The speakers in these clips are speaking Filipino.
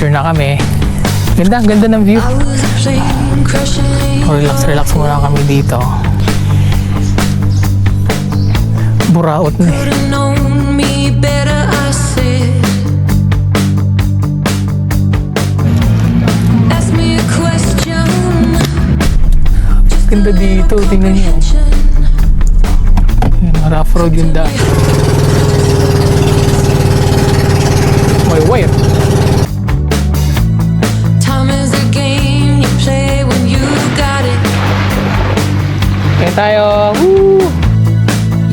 picture na kami. Ganda ng view. Relax muna kami dito. Buraot na eh. Ganda dito, tingnan nyo. Rough road yung daan. May wire. Kaya tayo. Woo!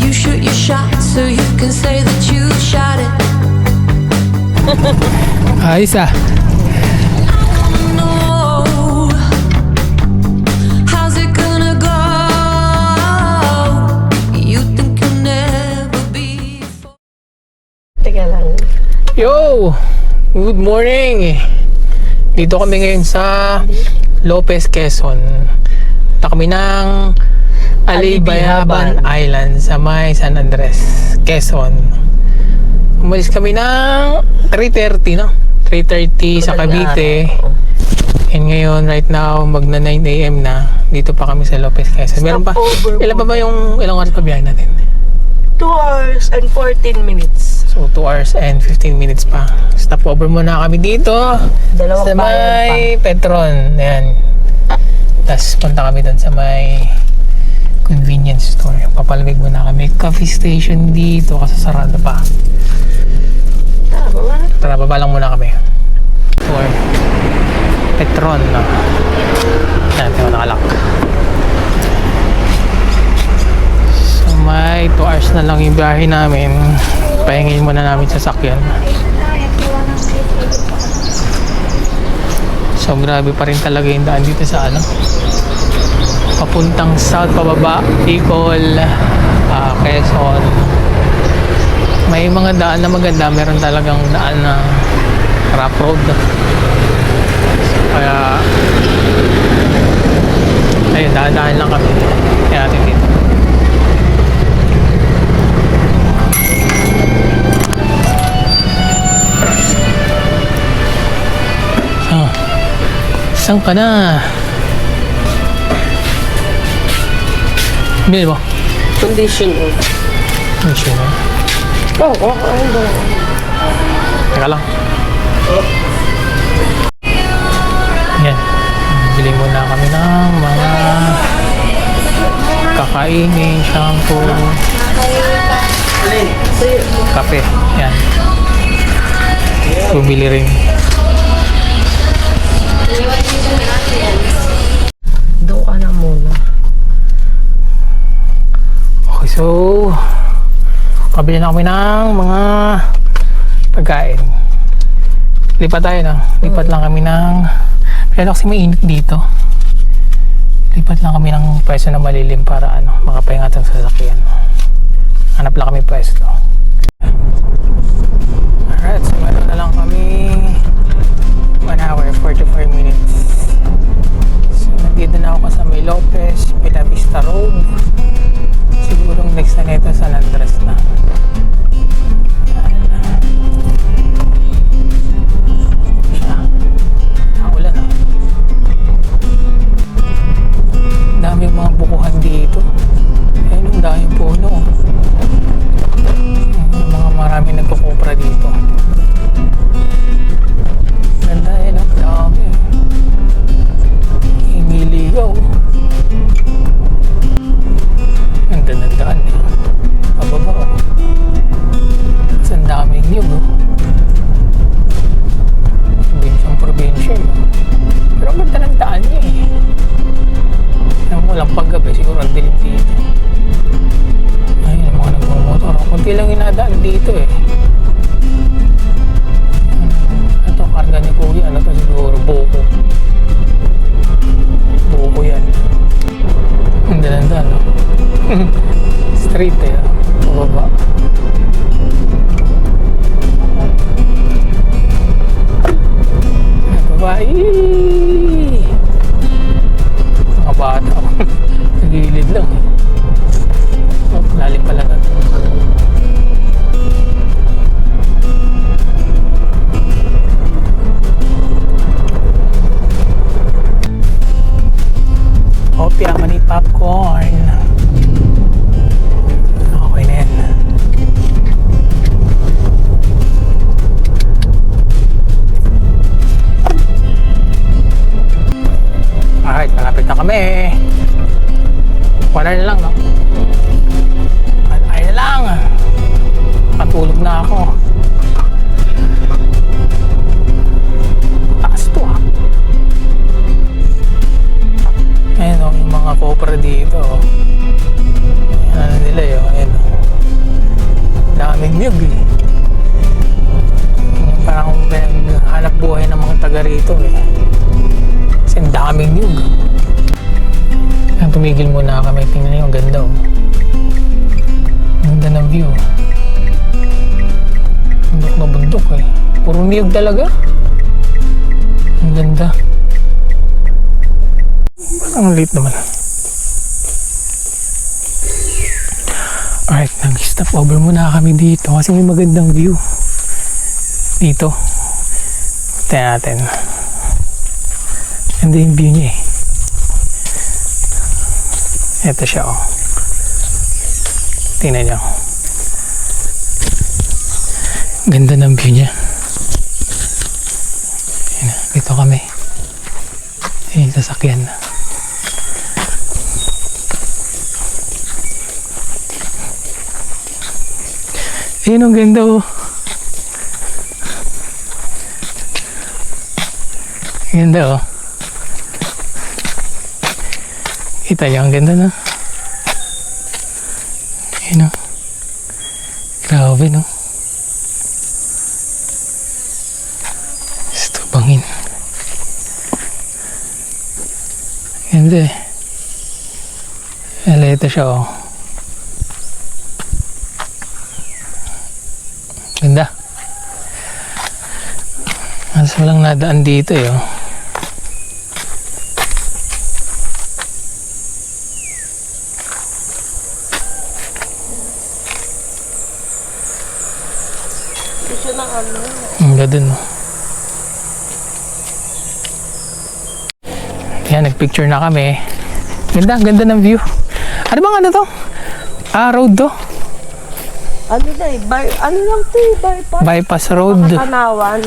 You shoot your shot so you can say that you shot it. Ayos ah. No. How's it gonna go? You think you'll never be. Teka lang. Yo! Good morning! Dito kami ngayon sa Lopez, Quezon. Punta kami ng Alibayaban Island sa may San Andres, Quezon. Umalis kami ng 3:30, no? 3:30 sa Cavite. And ngayon, right now, magna 9 AM na. Dito pa kami sa Lopez, Quezon. Meron pa, ilan pa ba yung ilang oras pa biyahe natin? 2 hours and 14 minutes. So, 2 hours and 15 minutes pa. Stop over muna kami dito. Dalawang Sa may Petron. Ayan. Tapos punta kami doon sa may convenience store. Papalamig muna kami. Coffee station dito kasi sarado pa. Tara, baba lang muna kami. Or Petron, no? Ayan, tingnan nakalak. So, may 2 hours na lang yung biyahe namin. Pahingin muna namin sa sakyan. So, grabe pa rin talaga yung daan dito sa ano. Papuntang south, pababa, Bicol, Quezon. May mga daan na maganda, meron talagang daan na rough road. Kaya ayun, daan lang kami. Kaya natin dito. Saan ka na? Bili mo? Conditioner. Condition mo? Oo, ano. Teka lang. Yan. Bili muna kami ng mga kakainin, shampoo, kape. Yan. Bumili rin. Doon ka na muna. Okay, so kabili na kami ng mga pagkain. Lipat tayo na. Lipat lang kami ng pero kasi may init dito. Lipat lang kami ng pwesto na malilim para ano, makapahinga tayo sa sasakyan. Hanap lang kami pwesto. Alright, so meron na lang kami 1 hour, 45 minutes. So nandito na ako sa may Lopez, Bella Vista Road. Siguro next na nito San Andres na. Ulan na. Dami mga bukuhan dito. Ayun yung daming puno. Mga marami nagkukupra dito. Ganda yun, ang dami. Himiligaw. Ganda ng daan eh. Pababa ko. Mas ang daming niyog oh. Probinsyang probinsya eh. Pero ang ganda ng daan niya eh. Alam mo lang paggabi siguro ang dilim dito. Ayun ang mga nagmumotor. Kunti lang inadaan dito eh. Ito karga ni Kuya. Ano to siguro? Buko. Buko yan. Ang dalandan no? Street eh. Pababa. Babae. Mga bata. Nagilid lang eh. Oh, lalim pala na. na kami. Wala na lang, no? Ay na lang. Matulog na ako. Taas to, ah. Ayan, oh, yung mga copra dito, oh. Ano nila yun, ayan, oh. Daming niyog, eh. Parang hanap buhay ng mga taga rito, eh. Kasi ang daming niyog. Ayan, tumigil muna kami. Tingnan niyo, ang ganda, oh. Ang ganda ng view. Bundok na bundok, eh. Puro niyog talaga. Ang ganda. Ang late naman. Alright, nag-stop over muna kami dito kasi may magandang view. Dito. Tingnan natin. Ganda yung view niya, eh. Ito siya, oh. Tingnan niyo. Ganda ng view niya. Ayan, dito kami. Ayan, sasakyan na. Ayan, ang ganda, oh. Ganda, oh. Kita niyo, ang ganda na. Ayan, oh. Grabe, no? Gusto bangin. Ganda, eh. Ayan, ito siya, oh. Ganda. Mas walang nadaan dito, eh, oh. Ang ganda, no? Yan, nagpicture na kami. Ganda, ganda ng view. Ano bang ano to? Ah, road to? Ano na eh, ano lang to eh, bypass. Bypass road. Katanawan.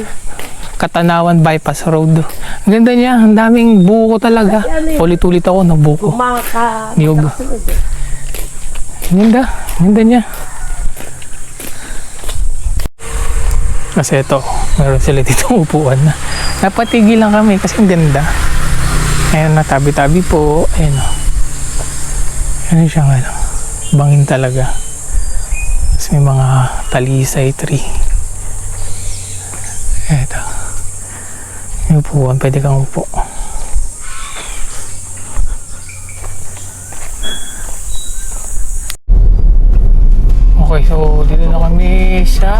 Katanawan bypass road. Ang ganda niya, ang daming buko talaga. Ulit-ulit ako ng buko. Niyog. Ang ganda, ang ganda niya. Kasi ito, meron sila dito upuan na. Napatigil lang kami kasi ang ganda. Ayan na, tabi-tabi po. Ayan o. Ayan siya nga lang. Bangin talaga. Tapos may mga talisay tree. Ito. May upuan, pwede kang upo. Okay, so dito na kami sa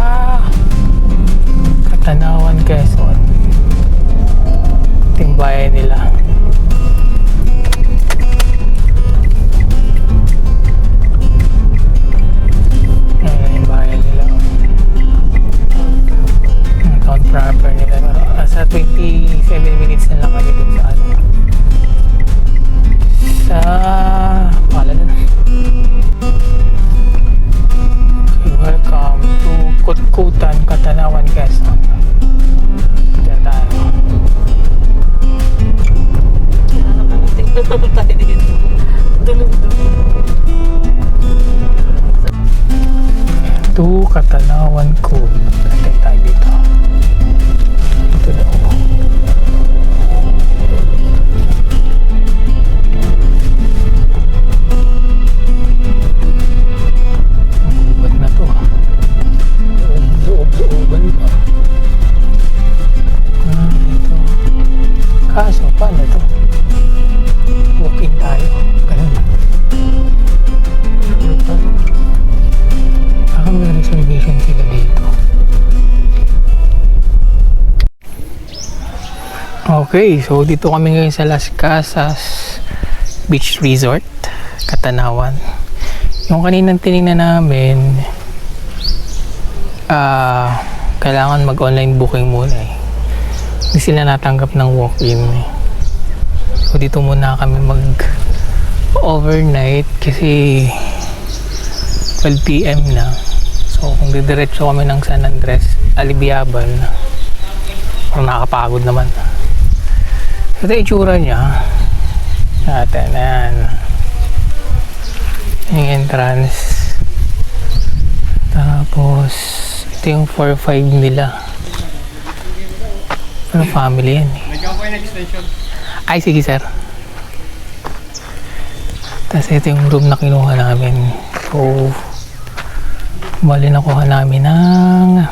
Katanawan, Quezon. Ito yung bayan nila. Ayan yung bayan nila. Yung town proper nila. Nasa 27 minutes na lang kami dun sa ano. Sa pala na. Welcome to Kutkutan, Katanawan, Quezon. Diyan tayo. Tingnan tayo dito. Dulog-dulog. To Katanawan Cove. Tatay tayo dito. Dito daw. Ba't na to, ah? Loob-looban pa. Ah, ito. Kaso, paano to? Walking tayo. Ganun. Baka may reservation sila dito. Okay, so dito kami ngayon sa Las Casas Beach Resort, Katanawan. Yung kaninang tinignan namin, kailangan mag-online booking muna eh. Hindi sila natanggap ng walk-in eh. So dito muna kami mag-overnight kasi 12 PM na. So kung didiretso kami ng San Andres, Alibiabal, parang nakakapagod naman. So ito yung itsura niya. natin. Ayan. Yung entrance. Tapos, ito yung 4-5 nila. Pero family yan eh. Ay, sige sir. Tapos ito yung room na kinuha namin. So, bali nakuha namin ng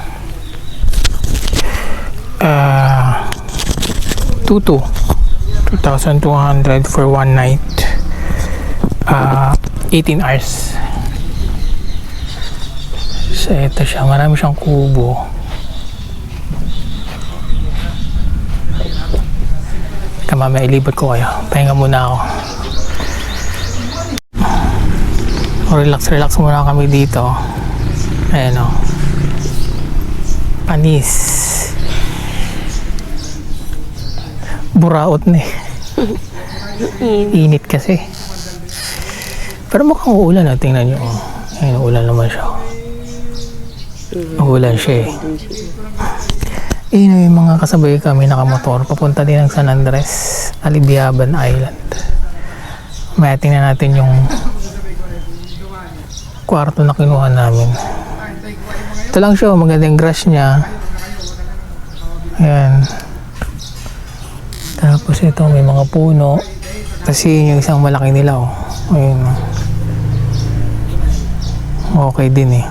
2,200 for one night. 18 hours. So, ito siya. Marami siyang kubo. Ito, mamaya ilibot ko kayo. Pahinga muna ako. Relax muna kami dito. Ayan o. Panis. Buraot na eh. Init kasi. Pero mukhang uulan na. Tingnan nyo. Oh. Ayun, uulan naman siya. Uulan siya eh. Ayun yung mga kasabay kami nakamotor. Papunta din ng San Andres, Alibiaban Island. May tingnan natin yung kwarto na kinuha namin. Ito lang siya, magandang grass niya. Ayan. Tapos ito, may mga puno. Kasi yung isang malaki nila, oh. Ayun. Okay din eh.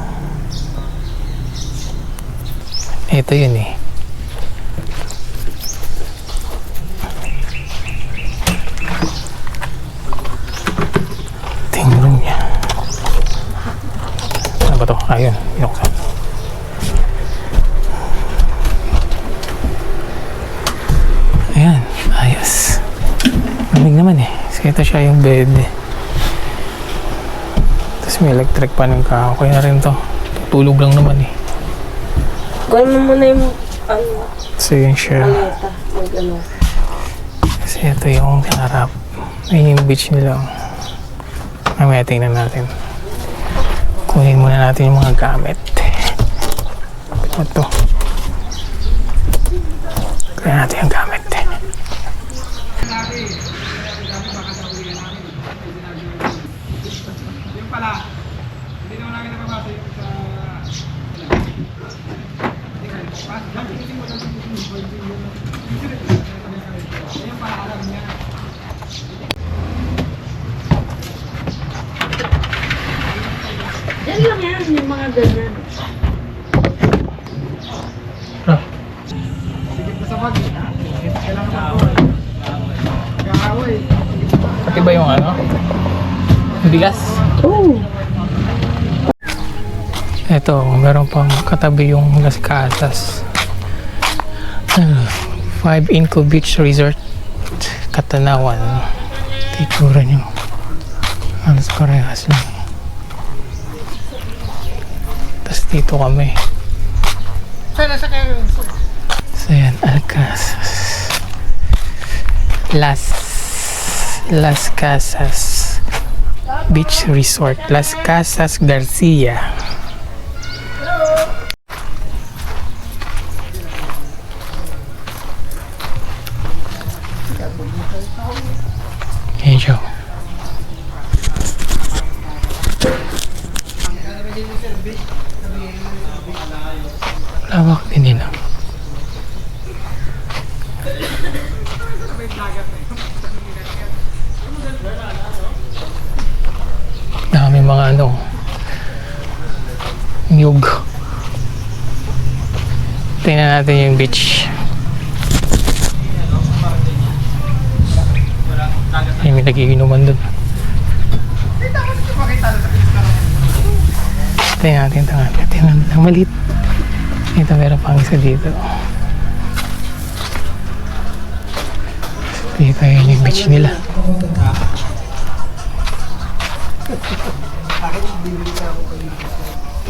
Ito yun eh. Tingnan niya. Ano ba to? Ayun, binuksan. Ayan, ayos. Manig naman eh. So ito siya yung bed. Tapos may electric pan yung okay na rin to. Tulog lang naman eh. Gawin mo muna yung So yun siya. maleta. Mag-ano. Kasi ito yung harap. Ayun yung beach nila. Mamaya tingnan natin. Kunin muna natin yung mga gamit. Ito. Kunin natin yung gamit. Yan lang yan, yung mga ganyan. Pati ba yung ano? Bigas? Oo. Ito, meron pang katabi yung Las Casas. 5 Inco Beach Resort, Catanawan. Titsura nyo. Halos parehas lang. Tapos dito kami. So yan, Alcazas. Las Casas Beach Resort, Las Casas Garcia. Ayan siya. Lawak din nila. Dami mga ano, nyug. Tingnan natin yung beach. Ay, may nagiinuman dun. Tingnan natin. Tingnan natin. Malit. Ito, meron pang isa dito. Dito yun yung beach nila.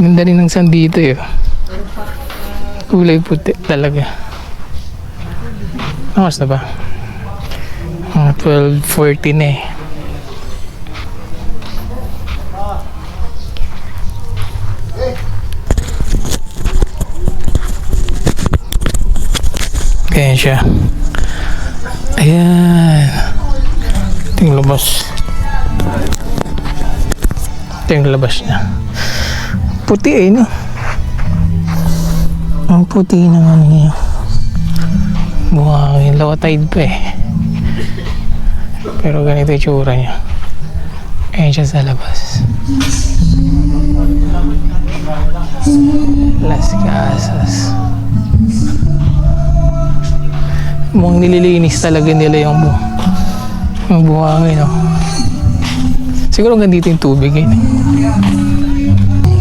Ganda rin ng sand dito eh. Kulay puti talaga. Angas na ba? 12:40 na eh. Ganyan siya. Ayan. Ito Ito yung labas. Ito yung labas niya. Puti eh, no? Ang puti ng ano niya. Buhangin. Low tide pa eh. Pero ganito yung tsura niya. Ayan siya sa labas. Las Casas. Mukhang nililinis talaga nila yung buhangin, no? Siguro hanggang dito yung tubig, eh.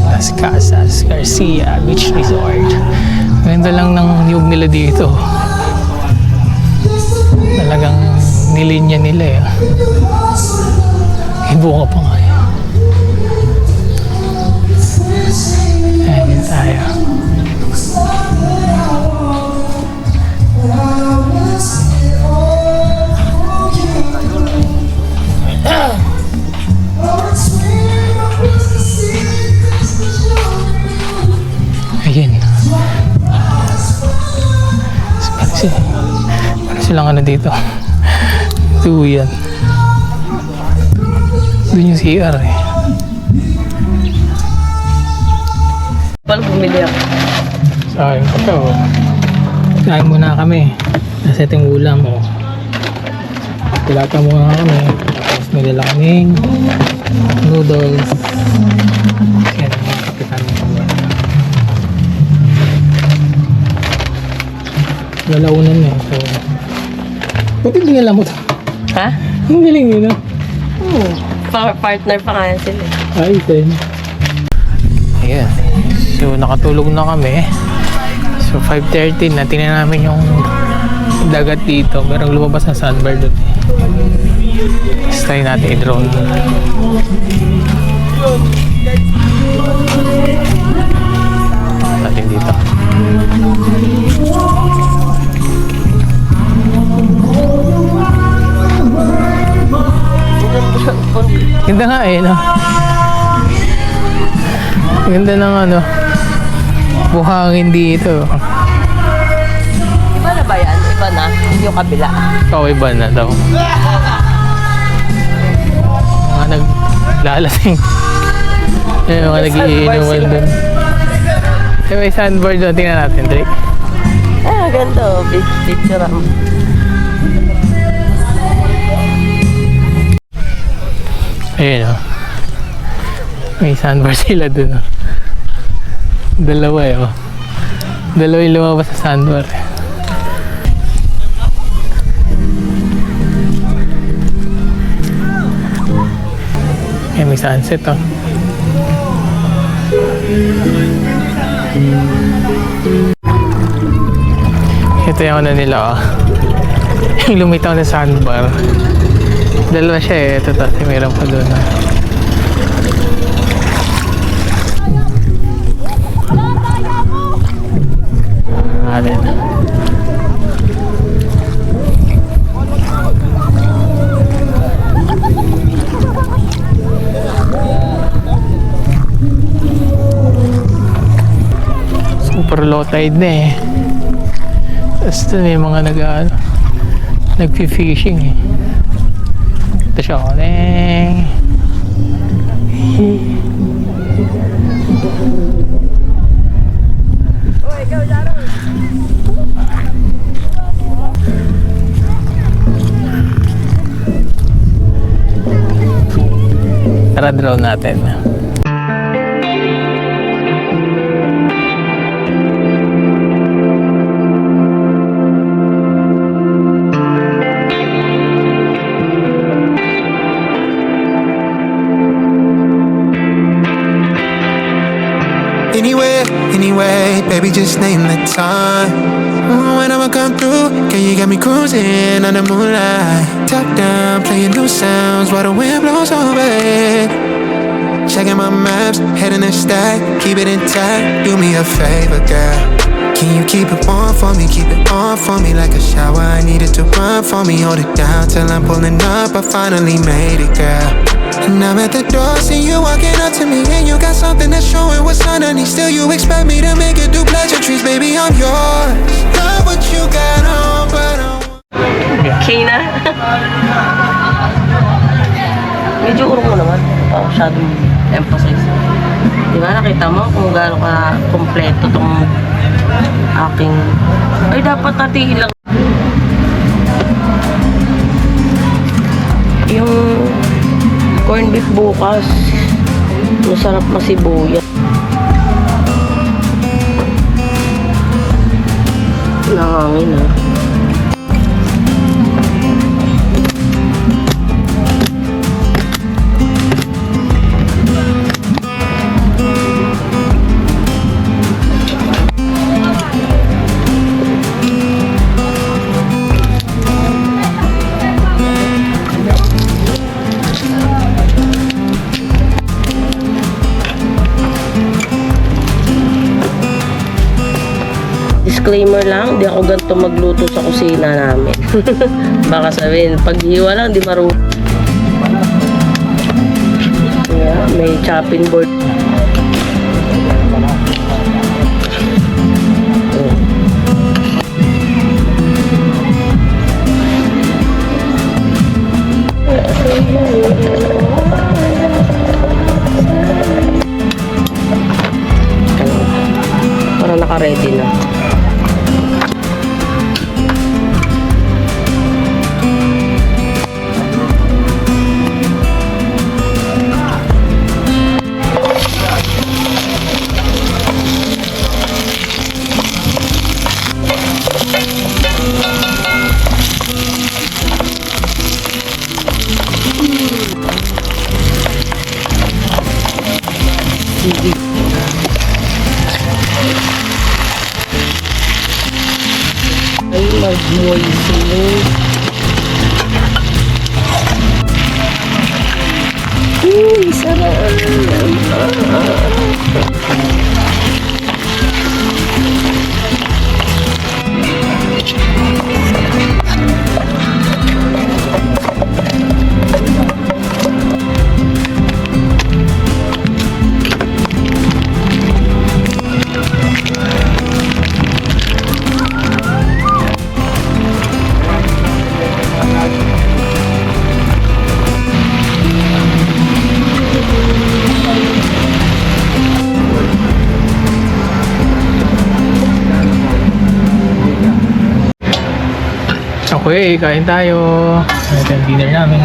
Las Casas, Garcia Beach Resort. Ganda lang ng niyog nila dito. Talagang nilinya nila, eh. Ibunga pa nga, eh. Ayan tayo. Ayan. Parang silang ano dito. Tuyan. Doon yung CR, eh. Paano bumili ako? Sayang pa to. Kain muna kami. Nasa ating ulam, oh. Tilata muna kami. Tapos nilala kaming noodles. Yan ang kapitan ng kami. Lalaunan niya. So, buti hindi alam mo to. Ha? Ang galing yun, no? Oo. Partner pa kaya sila. Ay, ten. Ayan. So, nakatulog na kami. So, 5:30 na. Tingnan namin yung dagat dito. Merong lumabas na sandbar doon. Let's try natin i-drone. Natin dito. Ganda nga eh, no? Ganda ng ano, buhangin dito. Iba na ba yan? Iba na? Yung kabila. Kaway ba na daw? Mga naglalasing. Yung mga nagiinuman doon. May sandbar doon. Tingnan natin, Drake. Ah, ganda. Oh. Big picture ang. Ayun, oh. May sandbar sila doon, oh. Dalawa, eh, oh. Dalawa yung lumabas sa sandbar, eh. Ayan, may sunset, oh. Ito yung ano nila, oh. Yung lumitaw na sandbar. Dalawa siya, eh. Ito, tapos mayroon pa doon, oh. Ayan. Super low tide na, eh. Tapos ito may mga nagpi-fishing, eh. Ito siya, oleng. Tara, drone natin. Anyway, baby, just name the time. When I'ma come through, can you get me cruising under moonlight? Top down, playing new sounds while the wind blows over it. Checking my maps, heading the stack, keep it intact. Do me a favor, girl. Can you keep it warm for me, keep it on for me like a shower? I needed to run for me, hold it down till I'm pulling up. I finally made it, girl. And I'm at the door, see you walking up to me, and you got something that's showing what's underneath. Still you expect me to make it do pleasantries, baby, I'm yours. Love what you got on, but Kina. Medyo urong mo naman. Masyadong emphasize. Di ba nakita mo kung gaano ka kompleto tong aking... Ay, dapat natin ilang... Yung corned beef bukas, masarap masibuyan. Nangangin ah. Disclaimer lang, di ako ganito magluto sa kusina namin. Baka sabihin, pag hiwa lang, di marunong. Yeah, may chopping board. Para naka-ready na. Ay, mag-moisten. Uy, sarap. Okay, kain tayo. Ito yung dinner namin.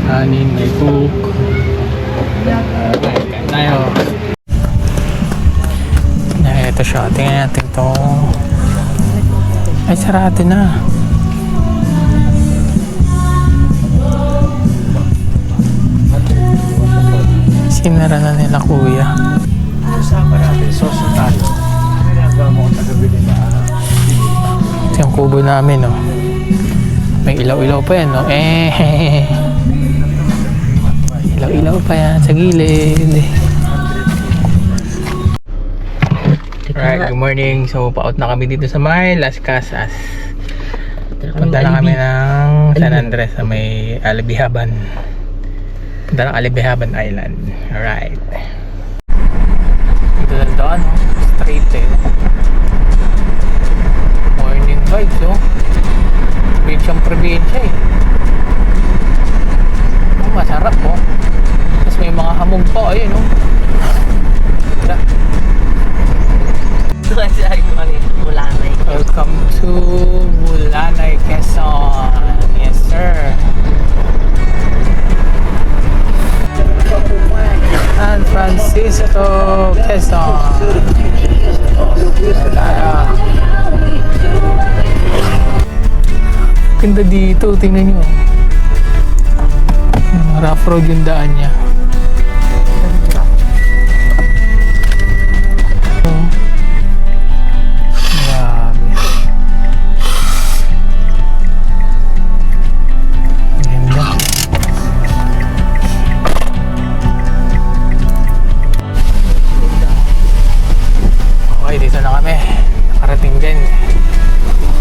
Kanin, may cook. Okay, kain tayo. Ito siya. Tingnan natin ito. Ay, sarado na. Sinara na nila kuya. Kasama natin, soso tayo. Ginagawa mo kung tagabili na. Ito yung kubo namin, no. May ilaw-ilaw pa yan, no. Ilaw-ilaw pa yan sa gilid. Alright, good morning. So, pa-out na kami dito sa may Las Casas. Punta na kami ng San Andres sa may Alibihaban. Punta ng Alibihaban Island. Alright. Ito lang doon, no? Straight eh. Morning vibes, no? Probinsya eh. Oh, masarap, oh. Tapos may mga hamog pa, ayun, no? Wala. Welcome to Mulanay, Quezon. Yes, sir. San Francisco, Quezon. Ganda dito, tingnan nyo. Rough road yung daan niya.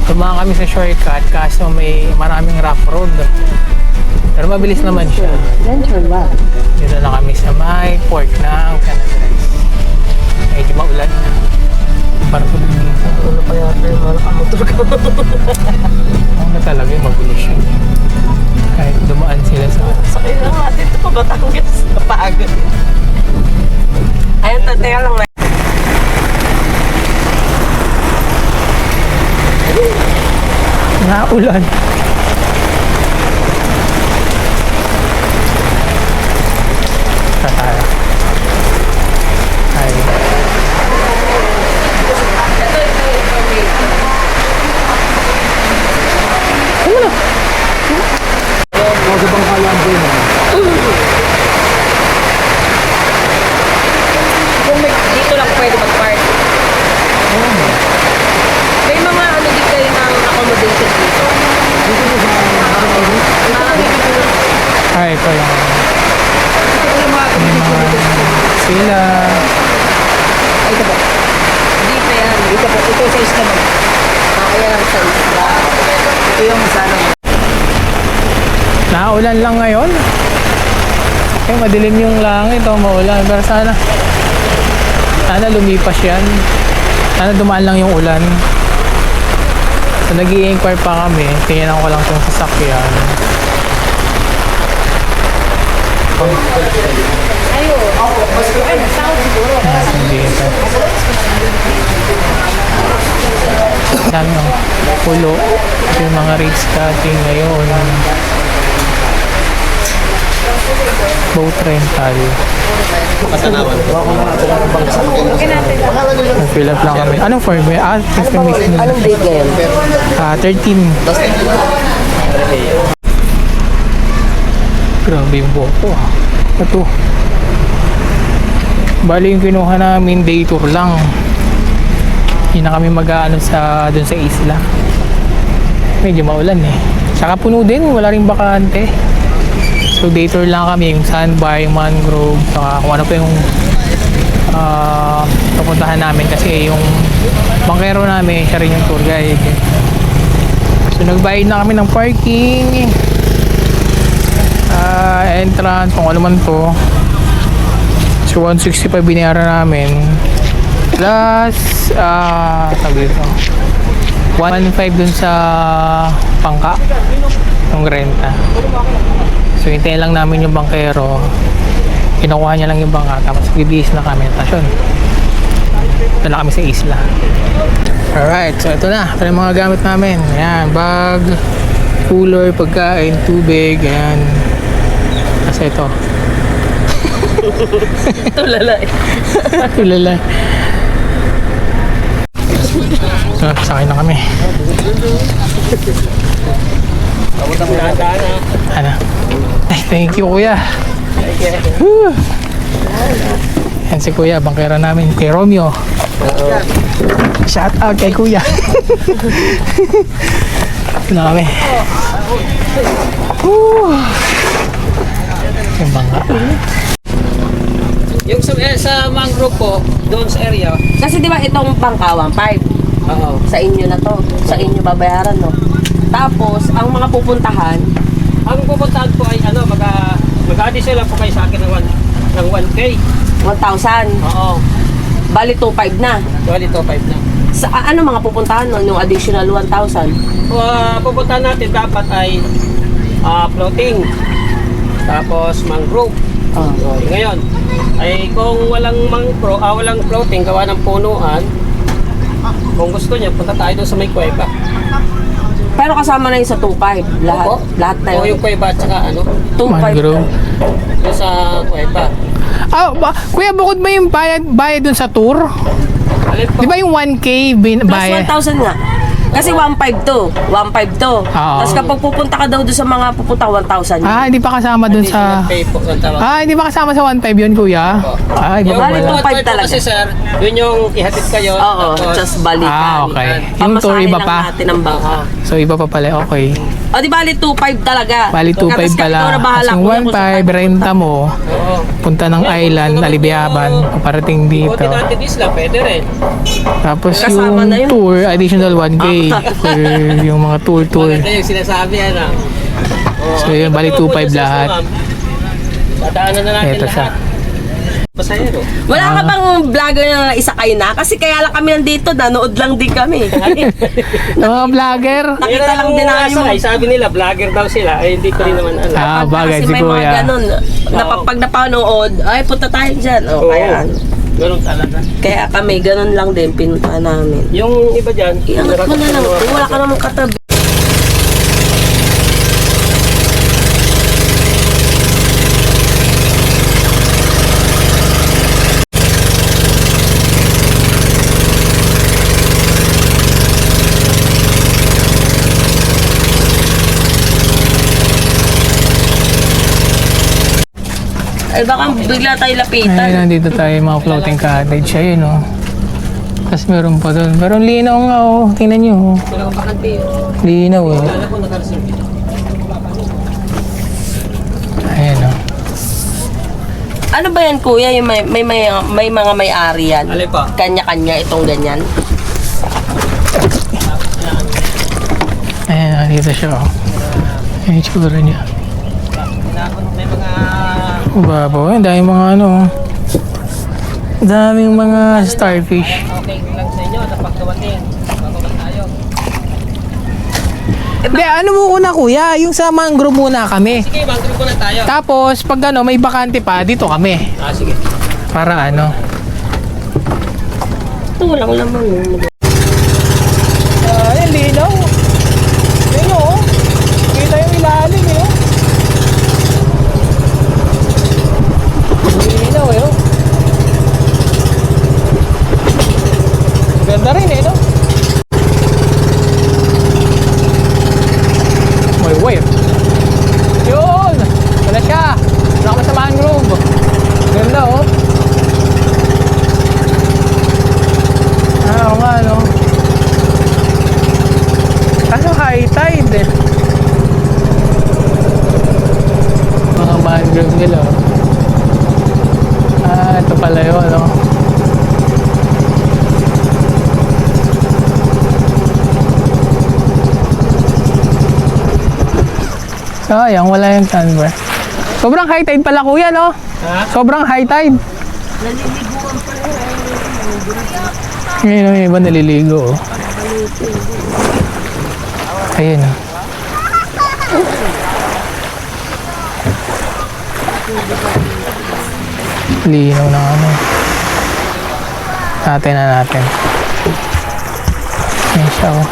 Tumaan kami sa shortcut kaso may maraming rough road. Pero mabilis naman siya. Dito na kami sa may port ng San Andres. Medyo maulan na. Parang tulog dito. Ano pa yata yung mga nakamotor ko? Ano na talaga yung mabilis yun. Kahit dumaan sila sa Batangas. Napagod. Ayun, teka lang. Naulan. Sa tayo. Ay. Kung dito lang pwede mag-park. May mga ano din kayo ng accommodation dito. Ay, ito yung sila. Hindi pa yan. Ito sa isla mo. Kaya lang sa isla. Ito yung sana. Naulan lang ngayon. Eh, madilim yung langit. Oh, maulan. Pero sana lumipas yan. Sana dumaan lang yung ulan. So, nag-i-inquire pa kami. Tingnan ko lang itong sasakyan. Hindi ito. Dami yung pulo. Ito yung mga rates cutting ngayon. Boat rental. Fill up lang kami. Anong form? Confirmation. Anong date ngayon? 13. Grabe yung buhok ko ah. Ito. Bali yung kinuha namin day tour lang. Hindi na kami mag-aano dun sa isla. Medyo maulan eh. Saka puno din, wala ring bakante. So day tour lang kami, yung sandbar, yung mangrove, saka kung ano pa yung pupuntahan namin kasi yung bangkero namin, siya rin yung tour guide. So nagbayad na kami ng parking, entrance, kung ano man po. So 165 binayaran namin plus sabi dito 115 dun sa pangka yung renta. So hintayin lang namin yung bangkero, kinukuha niya lang yung bangka, tapos bibihis na kami. Tapos yun, ito na kami sa isla. Alright, so ito na yung mga gamit namin. Ayan, bag, cooler, pagkain, tubig, ayan. Kasi ito Tulala eh. tulala. So, sakay na kami. Ano? Ay, thank you kuya. Whew. Yan si kuya, bangkera namin kay Romeo. Shout out kay kuya. Ito na kami. Whew. Yung bangka. Yung sa mangrove po, doon sa area, Kasi di ba itong bangka 1.5? oo. Sa inyo na to. Sa inyo babayaran, no? Tapos, ang mga pupuntahan, Ang pupuntahan po ay ano, mag-aadi sila po kayo sa akin ng 1K. 1,000. Oo. Bali 2.5 na. Bali to 5 na. Sa ano mga pupuntahan nun, yung additional 1,000? Pupuntahan natin dapat ay floating. Tapos mangrove. Oh. So, ngayon, ay kung walang floating, gawa ng punuan, kung gusto niya, punta tayo doon sa may kuweba. Pero kasama na yun sa 2.5. Lahat, Opo. lahat na O yun. yung kuweba at saka ano, 2.5. Mangrove. doon sa kuweba. Kuya, bukod ba yung bayad dun sa tour? Alin po? Di ba yung 1K Plus bayad? 1,000 nga. Kasi 1.5 to. 1.5 to. Oo. Tapos kapag pupunta ka daw doon sa mga pupunta, 1,000 yun. Hindi pa kasama dun sa... Additional pay po ang tawag. Hindi pa kasama sa 1.5 yun, kuya? Iba Yung pa Bali, pala. 2.5 talaga. Kasi sir, yun yung ihatid kayo. Oo, just balikan. Okay. Yung tour Pamasahe iba lang pa? natin ang bangka. So, iba pa pala. Okay. O di bali 2.5 talaga. Bali, 2.5 Tapos pala. ikaw na bahala Kasi kung ano 1.5, renta mo, Oo. punta ng island, Alibiaban, paparating dito. Buti natin isla, pwede rin. Tapos Kasama na yung yun. tour, additional 1K for yung mga tour. Maganda yung sinasabi yan ah. Oo. So, yun, bali Ito, 2.5 sus, lahat. ma'am. Dadaanan na natin Ito siya. lahat. Pasahero. Wala ka bang vlogger na isakay na? Kasi kaya lang kami nandito, nanood lang din kami. Mga vlogger. Nakita lang din namin yung Sakay, sabi nila, vlogger daw sila. Ay, hindi ko rin naman alam. Bagay kasi si may mga Kuya. ganun. Pag napanood, ay punta tayo dyan. O, Oo. kaya, Ganun talaga. kaya kami, ganun lang din, pinunta namin. Yung iba dyan, Iangat mo na lang, kung wala ka namang katabi. Ay baka bigla tayo Ay, lapitan. nandito tayo mga floating cottage. Ayun, oh. Tapos meron pa doon. Pero ang linaw nga, oh. Tingnan nyo, oh. Linaw, oh. Ayan, oh. Ano ba yan kuya? Yung may mga may-ari yan? Alay pa. Kanya-kanya itong ganyan? Ayan, nandito siya, oh. Ayan, tsura niya. May mga... Babaw, ang daming mga ano, oh. Daming mga starfish. Okay lang sa inyo, na pagkawating. Pagkawating tayo. Hindi, ano muna kuya? Yung sa mangrove muna kami. Sige, mangrove ko na tayo. Tapos, pag ano, may bakante pa, dito kami. Sige. Para ano. Ito walang laman. Ayan, linaw. Ayun, oh. Kita yung ilalim, eh, oh. Linaw, eh, oh. Ganda rin, eh, no? May wave. Yun! Wala siya. Wala ka sa mangrove. Ganda, oh. Oo nga, no? Kaso high tide, eh. Mga mangrove nila, oh. Ito pala yun, no? Sayang, wala yung sunbar. Sobrang high tide pala kuya, no? Sobrang high tide. Ngayon yung iba naliligo, oh. Ayun, oh. Linaw na ano. Natin na natin. Ayan siya, oh.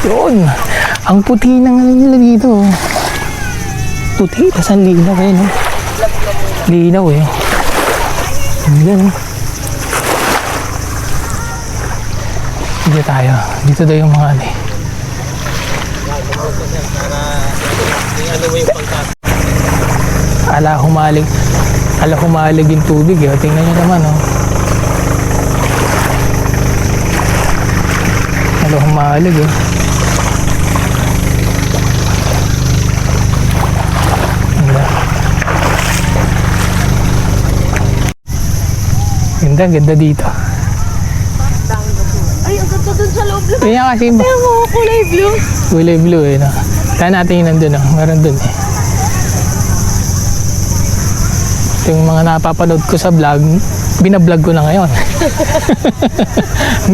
Yun! Ang puti ng ano nila dito, oh. Puti, tas ang linaw, eh, no? Linaw, eh. Ayan, oh. Dito tayo. Dito daw yung mga ano, eh. Ala humalig yung tubig, eh. Tingnan nyo naman, oh. Ala humalig, eh. Ganda, ganda dito. Ay, ang ganda dun sa loob lang. Kaya kasi Kulay blue. kulay blue, eh, no? Kaya natin yung nandun, oh. Meron dun, eh. Ito yung mga napapanood ko sa vlog, binablog ko na ngayon.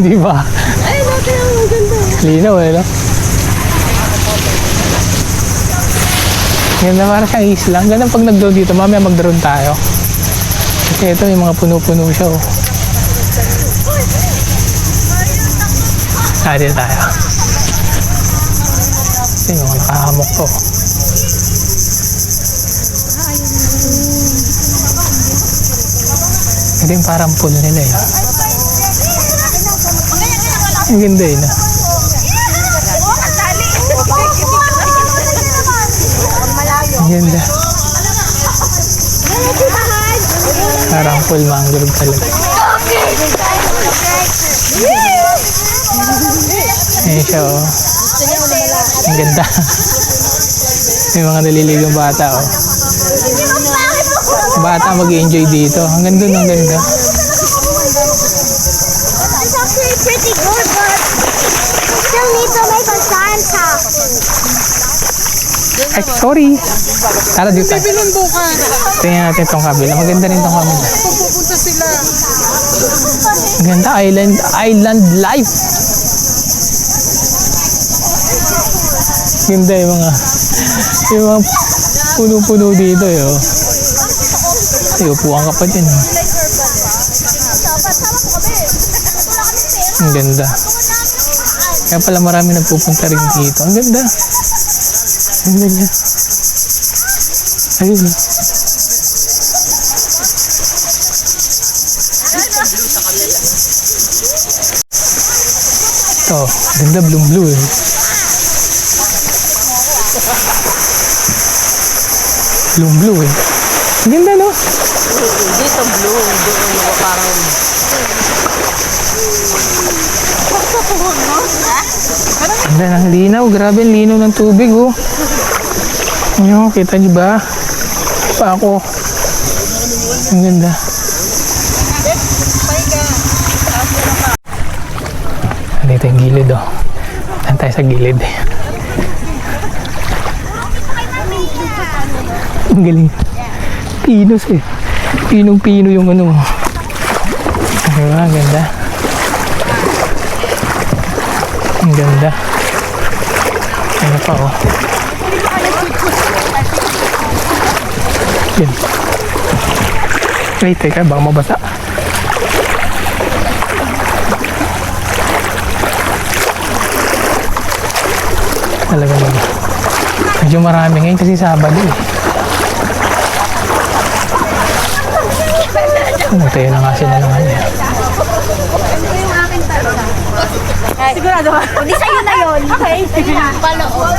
Di ba? Ay, natin ang maganda. Linaw, eh, no? Ganda, para sa isla. Ganda pag nag-drone dito, mamaya mag-drone tayo. Kasi ito, may mga puno-puno siya, oh. Dito tayo. Ito yung mga nakahamok to. Ito yung parang pool nila, eh. Ang ganda, eh, no? Ang ganda. Parang full mangrove talaga. Ayan siya, oh. Ang ganda. May mga naliligang bata, oh. Bata mag-enjoy dito. Hanggang dun, ang ganda. It's actually pretty good, but we still need to make a science house. Ay, sorry. Tara dito tayo. Tingnan natin itong kabila. Maganda rin itong kabila. Pupunta sila. Maganda, island life. Ganda yung mga puno-puno dito eh. Oh. Ay, upuan ka pa dyan. Oh. Ang ganda. Kaya pala marami nagpupunta rin dito. Ang ganda. Ang ganda niya. Ayun. Oh. Ito, ganda blue eh. Blue eh. Ang ganda no? Dito blue, doon mga parang... Ang ganda ng linaw. Grabe ang linaw ng tubig oh. Ayun, kita niyo ba? Pa ako. Ang ganda. Dito yung gilid oh. Saan tayo sa gilid eh. Ang galing. Pinos eh. Pinong-pino yung ano. Diba? Ang ganda. Ang ganda. Ano pa oh. Yan. Wait, teka. Baka mabasa. Talaga naman. Medyo marami ngayon kasi Sabado eh. Tayo na nga sila naman eh. Sigurado ka? Hindi sa'yo na yun. Okay. Sige na. Paloob.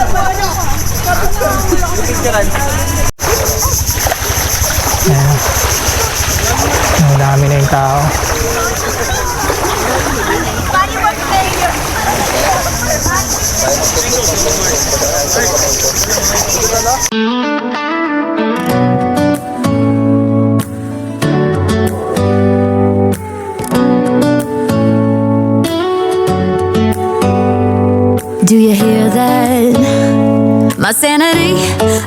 Ayan. Ang dami na yung tao. Do you hear that? My sanity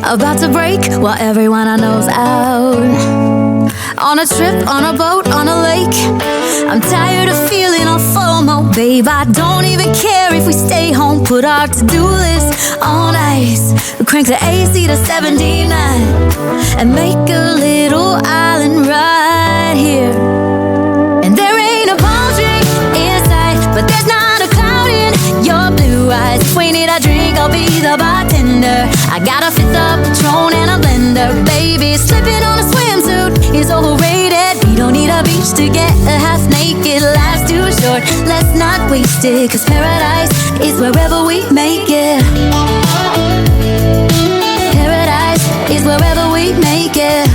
about to break while everyone I know's out. On a trip, on a boat, on a lake. I'm tired of feeling all FOMO, babe. I don't even care if we stay home. Put our to-do list on ice. Crank the AC to 79 and make a little island right here. And there ain't a palm tree in sight, but there's not a cloud in your blue eyes. If we need a drink, I'll be the bartender. I got a fifth of Patron and a blender, baby. Slipping on a swimsuit is overrated. We don't need a beach to get a half naked. Life's too short, let's not waste it. Cause paradise is wherever we make it. Paradise is wherever we make it.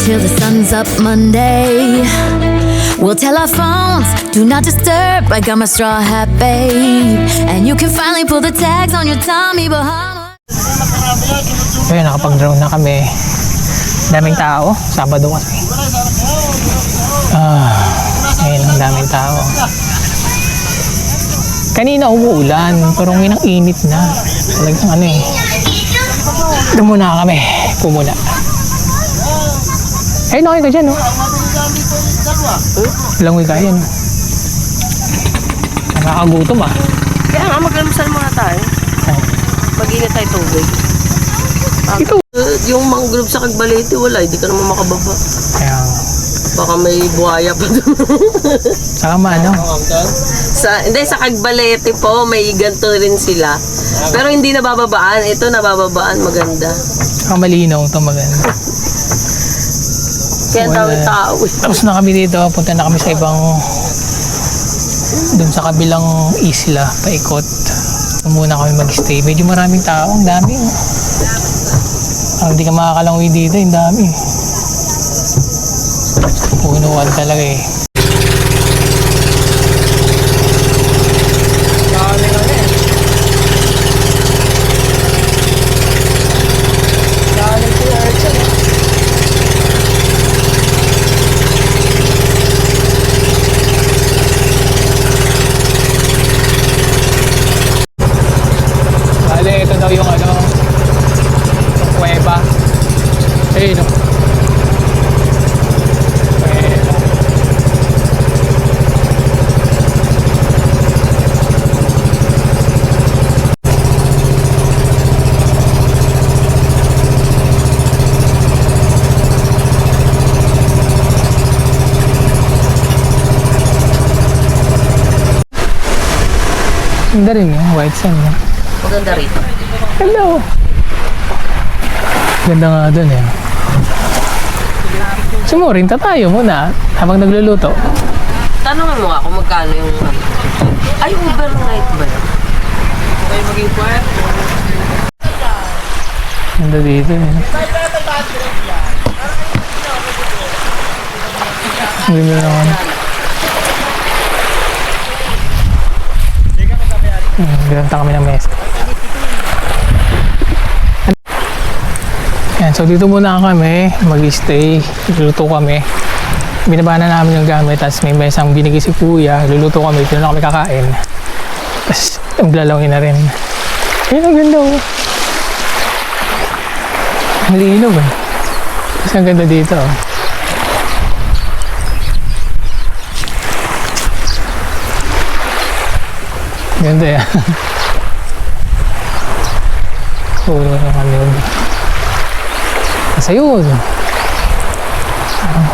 Till the sun's up Monday. We'll tell our phones, do not disturb. I got my straw hat, babe. And you can finally pull the tags on your Tommy Bahama. Ayun, nakapag-drone na kami. Daming tao. Sabado kasi. Ayun, ang daming tao. Kanina umuulan, pero ngayon ang init na. Talagang ano eh. Doon muna kami. Pumula. Ayun, okay ka dyan, no? Langoy ka yan. Nakakagutom ah. Kaya nga, mag-almusal muna tayo. Mag-init tayo tubig. Ito. Yung mangrove sa Cagbalete, wala. Hindi ka naman makababa. Kaya, Baka may buhaya pa doon. saka ano? Hindi, sa Cagbalete po, may ganito rin sila. Pero hindi nabababaan. Ito nabababaan, maganda. Saka malinaw ito maganda. Kaya Wala. dami tao. Tapos na kami dito, punta na kami sa ibang dun sa kabilang isla, paikot. Doon muna kami mag-stay. Medyo maraming tao, ang dami. Hindi ka makakalangoy dito, ang dami. Punuan talaga eh. Ganda rin yung white sand. Eh. Maganda rito. Hello! Ganda nga dun eh. Sumurinta tayo muna habang nagluluto. Tanungin mo nga kung magkano yung ano. Ay, overnight ba yun? Tayo maging quiet. Ganda dito eh. Ganda naman. Ganda kami ng mesa. Yan, so dito muna kami mag-stay, luluto kami. Binaba na namin yung gamit, tapos may mesang binigay si kuya, luluto kami, dito na kami kakain. Tapos maglalawin na rin. Ayun, ang ganda oh. Malinaw eh. Tapos ang ganda dito oh. Ganda yan. Puro na kami yun. Kasi yun.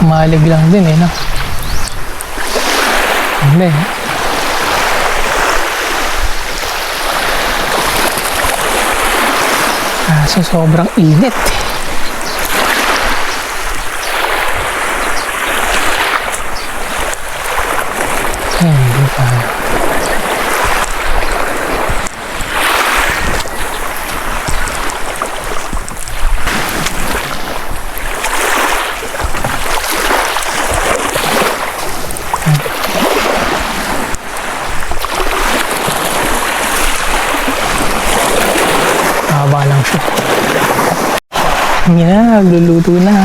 Malig lang din eh, no? Ganda eh. Kaso sobrang init. Ayan, hindi pa. Haba lang siya. Yan, nagluluto na.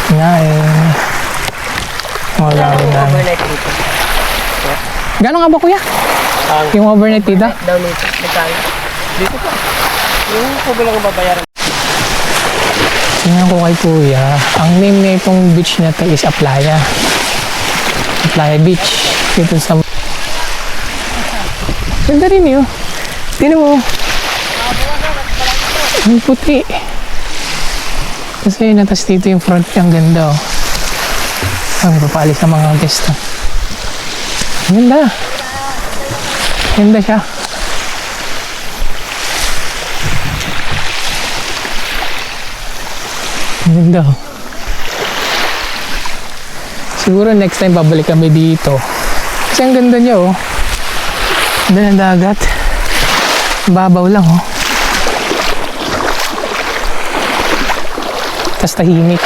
Ngayon. Mga gamit namin. Overnight dito. Gano'n nga ba kuya? Yung overnight dito? Daw nito. Magkano? Dito pa. Yung kubo lang ang babayaran. Tingnan ko kay kuya. Ang name na itong beach na to is Aplaya. Aplaya Beach. Dito sa... Ganda rin yun. Tingnan mo. Ang puti. Kasi natas dito yung front ang ganda oh. Ang papalis ng mga guest oh. Ganda. Ganda siya. Ganda oh. Siguro next time babalik kami dito. Kasi ang ganda niya oh. Ganda ng dagat. Babaw lang oh. Tas tahimik.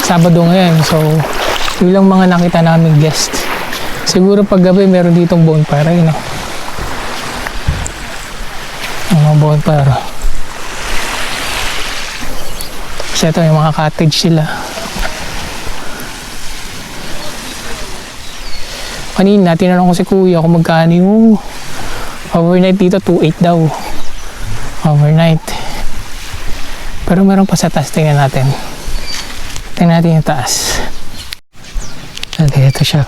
Sabado ngayon, so yun lang mga nakita namin guest. Siguro pag gabi meron ditong bonfire yun eh. Ang mga bonfire. Kasi ito yung mga cottage sila. Kanina tinanong ko si kuya kung magkano yung overnight dito. 2.8 daw overnight. Pero meron pa sa taas, tingnan natin. Tingnan natin yung taas. Dali, ito siya.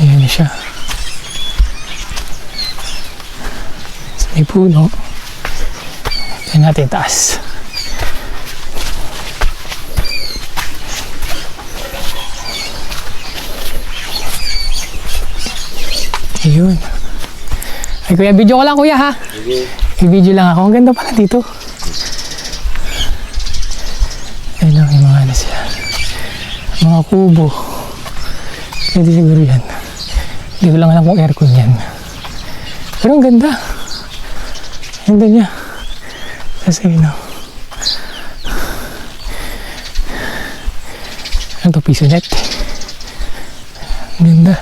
Ayan siya. So, may puno. Tingnan natin yung taas. Ayun. Ay kuya, video ko lang kuya ha. I-video lang ako. Ang ganda pala dito. Ayun lang yung mga ano sila. Mga kubo. Pwede siguro yan. Hindi ko lang alam kung aircon yan. Pero ang ganda. Ganda niya. Kasi you know. Ano to? Piso net. Ang ganda.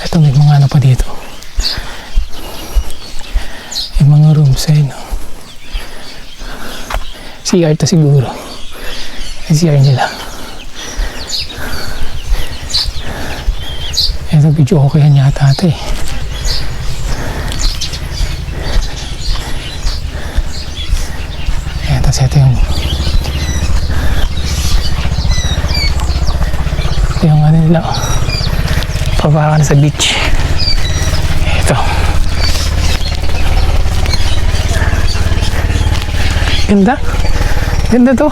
Ito may mga ano pa dito. Yung mga rooms ay no. CR to siguro. Yung CR nila. Ito video okay yan yata ito eh. Ayan, tapos ito yung ano nila oh. Pabaka na sa beach. Ito. Ganda. Ganda to.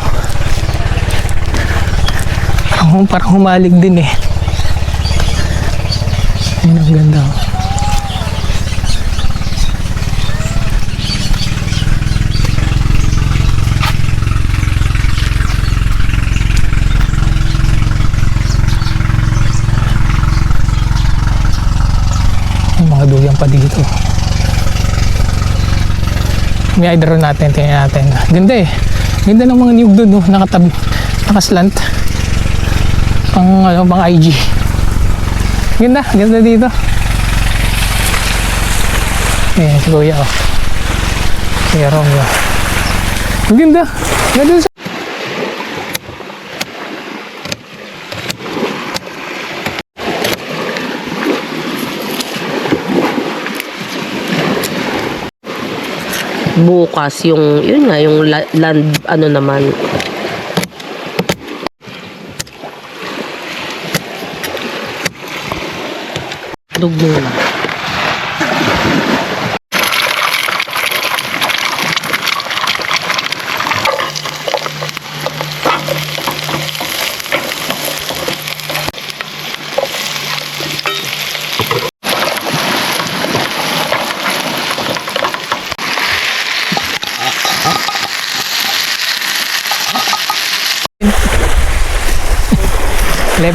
Parang humalig din eh. Ayun, ang ganda. Yung mga duyan pa dito. May drone natin, tingnan natin. Ganda eh. Ganda ng mga niyog doon, no? Nakaslant. Pang IG. Ganda dito. Ayan, si Kuya, oh. Kuya Romeo. Ang ganda. Ganda sa... Bukas yun nga, yung land, ano naman. Dugmo na.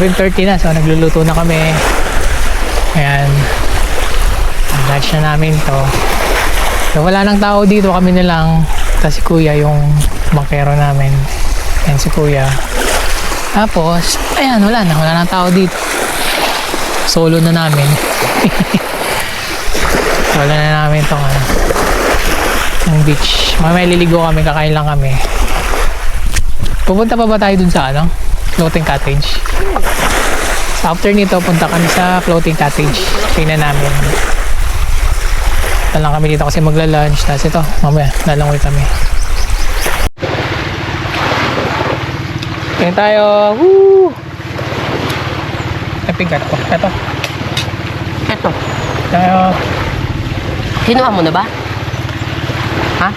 .30 na, so nagluluto na kami. Ayan, lunch na namin to. So wala nang tao dito, kami na lang. Tapos si Kuya yung bangkero namin. Ayan si Kuya. Tapos ayan, wala nang tao dito. Solo na namin. Solo na namin tong ng beach. Mamaya liligo kami, kakain lang kami. Pupunta pa ba tayo dun sa floating cottage? So after nito, punta kami sa floating cottage. Tingnan namin. Lang kami dito kasi magla-lunch. Tapos ito, mamaya, nalangoy kami. Tingnan tayo. Woo! Napigat ko. Ito. Tayo. Kinuha mo na ba? Ha?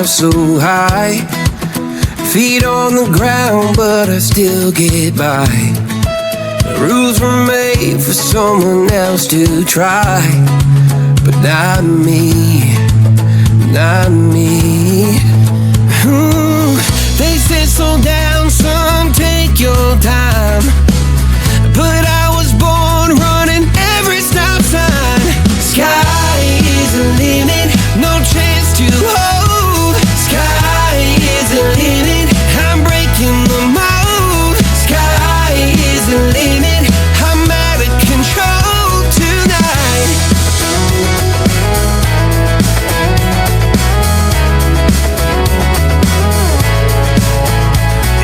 So high, feet on the ground, but I still get by. The rules were made for someone else to try, but not me, not me. They said slow down, son, take your time, but I was born running every stop sign. Sky is the limit, no chance to hold. Sky is the limit, I'm breaking the mold. Sky is the limit, I'm out of control tonight.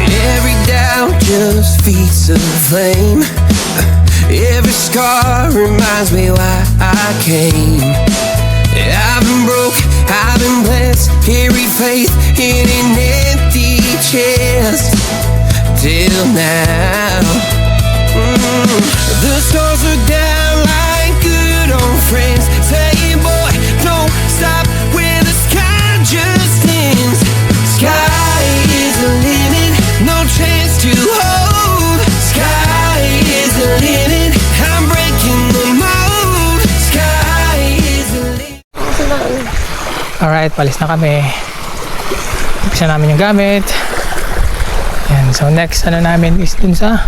Every doubt just feeds the flame. Every scar reminds me why I came. I've been broke, I've been blessed, carried faith in an empty chest till now. The stars are down like good old friends, saying, boy, don't stop when the sky just ends. Sky is the limit, no chance to hold. Sky is the limit, I'm breaking the mold. Sky is the limit. Alright, palis na kami. Umpisa namin yung gamit. Yan, so next namin is dun sa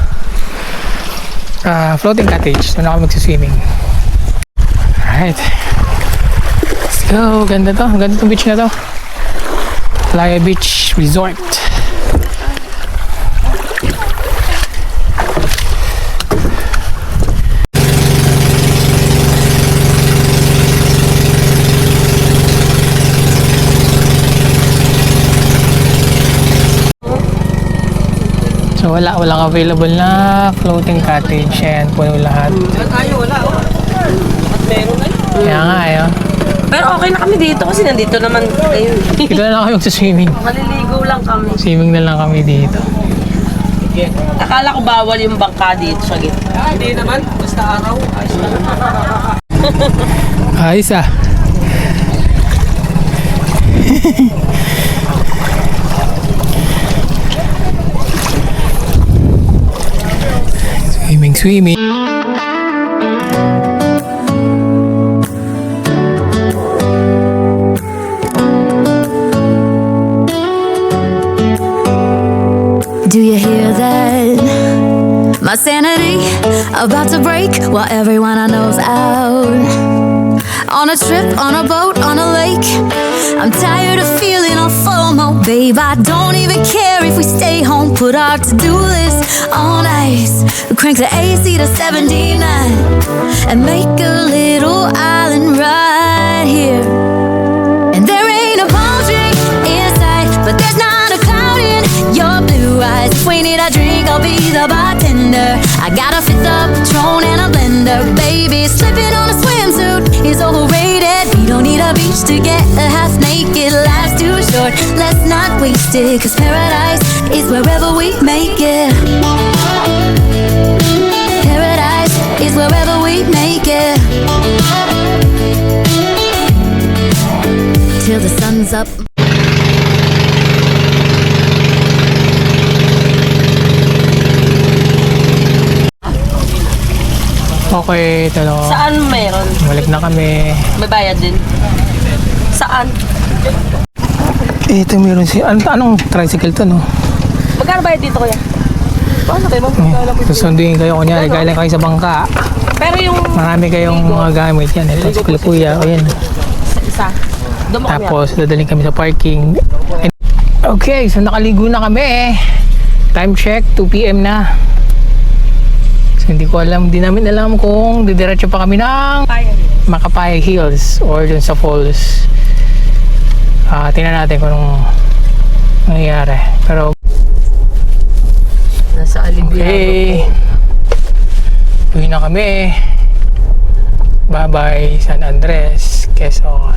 floating cottage. Doon ako magsiswimming. Alright, let's go. Ganda to, ganda tong beach na to. Playa Beach Resort. So walang available na floating cottage. Ayan, puno lahat. Tayo, wala oh. At meron na. Kaya nga eh. Oh. Pero okay na kami dito kasi nandito naman kayo. Dito na lang kami sa swimming. Maliligo lang kami. Swimming na lang kami dito. Akala ko bawal yung bangka dito sa gitna. Hindi naman, basta araw, ayos lang. Ayos ah. Swimming. Do you hear that? My sanity about to break while everyone I know's out. On a trip, on a boat, on a lake. I'm tired of feeling all FOMO, babe. I don't even care if we stay home. Put our to-do list on ice. Crank the AC to 79 and make a little island right here. And there ain't a palm tree in sight, but there's not a cloud in your blue eyes. If we need a drink, I'll be the bartender. I got a fifth of Patron and a blender, baby. Slipping on a swimsuit is overrated. We don't need a beach to get half naked. Life's too short, let's not waste it. Cause paradise is wherever we make it. Paradise is wherever we make it. Till the sun's up. Okay, ito no. Saan meron? Balik na kami. May bayad din. Saan? Ito meron si... Anong tricycle to no? Magkano bayad dito kuya? Paano kayo Susunduin kayo kunyari. Galing kayo sa bangka. Pero yung Marami kayong mga gamit yan. Ito tricycle kuya. O yan. isa. Doon mo kami. Tapos dadaling kami sa parking. Okay, so nakaligo na kami. Time check, 2 PM na. So hindi ko alam, di namin alam kung didiretso pa kami ng Makapaya Hills or dun sa falls. Tingnan natin kung anong nangyayari. Pero Nasa Alibiado. okay, uwi na kami. Bye bye San Andres, Quezon.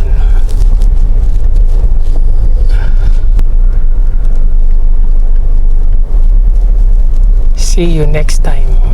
See you next time.